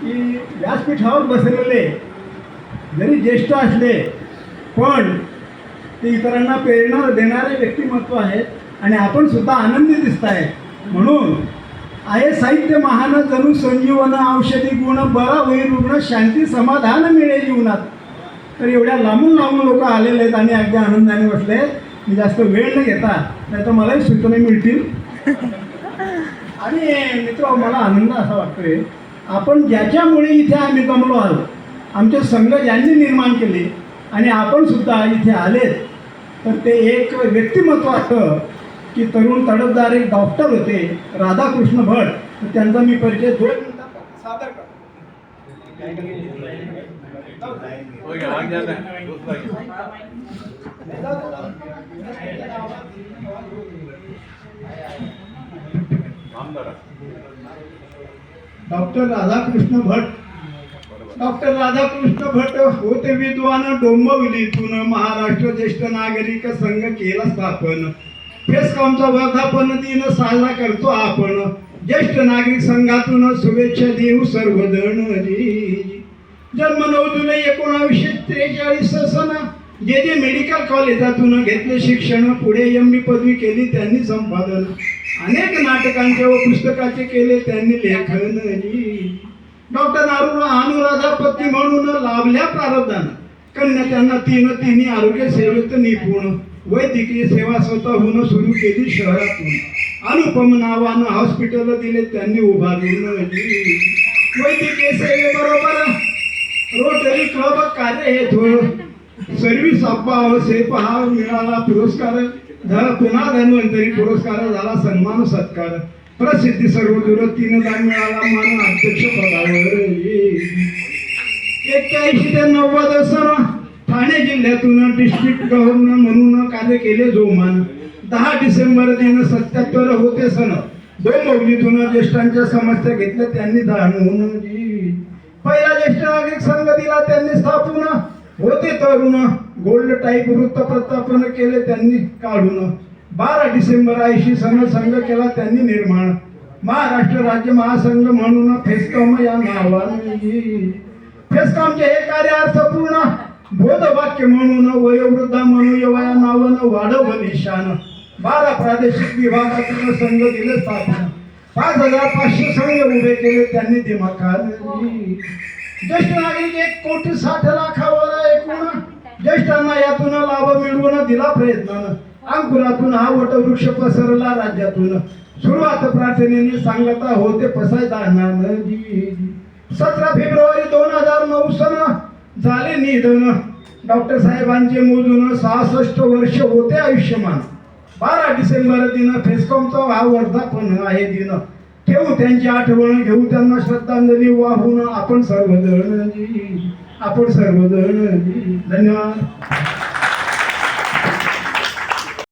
की व्यासपीठावर बसलेले जरी ज्येष्ठ असले पण ते इतरांना प्रेरणा देणारे व्यक्तिमत्व आहेत आणि आपण सुद्धा आनंदी दिसत आहे. म्हणून आहे साहित्य महान जणू संजीवन औषधी गुण बरा होईल रुग्ण शांती समाधान मिळेल जीवनात. तर एवढ्या लांबून लांबून लोक आलेले आहेत आणि अगदी आनंदाने बसले आहेत. मी जास्त वेळ न घेता नाही तर मलाही सूचना मिळतील. आणि मित्र मला आनंद असा वाटतोय आपण ज्याच्यामुळे इथे आम्ही जमलो आहोत, आमचे संघ ज्यांनी निर्माण केले आणि आपण सुद्धा इथे आलेत, तर ते एक व्यक्तिमत्व असतं की तरुण तडफदार एक डॉक्टर होते राधाकृष्ण भट. तर त्यांचा मी परिचय 2 मिनिटात सादर करतो. डॉक्टर राधाकृष्ण भट. डॉक्टर राधाकृष्ण भट होते विद्वान डोंबिवलीतून महाराष्ट्र ज्येष्ठ नागरिक संघ केला स्थापन. फेसकॉमचा वर्धापन दिन साजरा करतो आपण. ज्येष्ठ नागरिक संघातून शुभेच्छा देऊ सर्वजण. जन्म 9 जुलै 1943 सन. जे मेडिकल कॉलेजातून घेतले शिक्षण. पुढे ME पदवी केली त्यांनी संपादन. अनेक नाटकांचे व पुस्तकाचे केले त्यांनी लेखन. डॉक्टर अनुराधा पती म्हणून लाभल्या प्रारब्धानं. कन्या त्यांना तिन्ही आरोग्य सेवेत निपुण. वैद्यकीय सेवा स्वतःहून सुरू केली शहरातून. अनुपम नावानं हॉस्पिटल दिले त्यांनी उभारून. वैद्यकीय सेवेबरोबर रोटरी क्लब कार्य हे थोडं सर्व्हिस अब्बा सेफ हा मिळाला पुरस्कार. पुन्हा धन्वंतरी पुरस्कार झाला. सन्मान सत्कार प्रसिद्धी सर्व दूर 3दा मिळाला मान अध्यक्ष पदावर. 81 ते 90 सन ठाणे जिल्ह्यातून डिस्ट्रिक्ट गव्हर्नर म्हणून कार्य केले जोमान. 10 डिसेंबर दिन 77 होते सन. डोंबिवलीतून ज्येष्ठांच्या समस्या घेतल्या त्यांनी जाणून. पहिला ज्येष्ठ नागरिक संघ दिला त्यांनी स्थापून. होते तरुण गोल्ड टाईप वृत्तपत्रापण केले त्यांनी काढून. 12 डिसेंबर 80 सन संघ केला त्यांनी निर्माण. महाराष्ट्र राज्य महासंघ म्हणून फेसकॉम या नावाने. फेसकॉमचे हे कार्य अर्थपूर्ण बोधवाक्य म्हणून वयोवृद्धा म्हणून या नावानं वाढवलं शान. 12 प्रादेशिक विभागातून संघ दिले स्थापन. 5500 संघ उभे केले त्यांनी दिमाखात. ज्येष्ठ नागरिक 1,60,00,000 एकूण. ज्येष्ठांना यातून लाभ मिळवून दिला प्रयत्न. अंकुरातून हा वटवृक्ष पसरला राज्यातून. सुरुवात प्रार्थनेने सांगता होते पसायदानानं. 17 फेब्रुवारी 2009 सन झाले निधन. डॉक्टर साहेबांचे मोजून 66 वर्ष होते आयुष्यमान. 12 डिसेंबर दिन फेसकॉमचा हा वर्धापन आहे दिन. ठेवू त्यांची आठवण घेऊ त्यांना श्रद्धांजली वाहून आपण सर्वजण. धन्यवाद.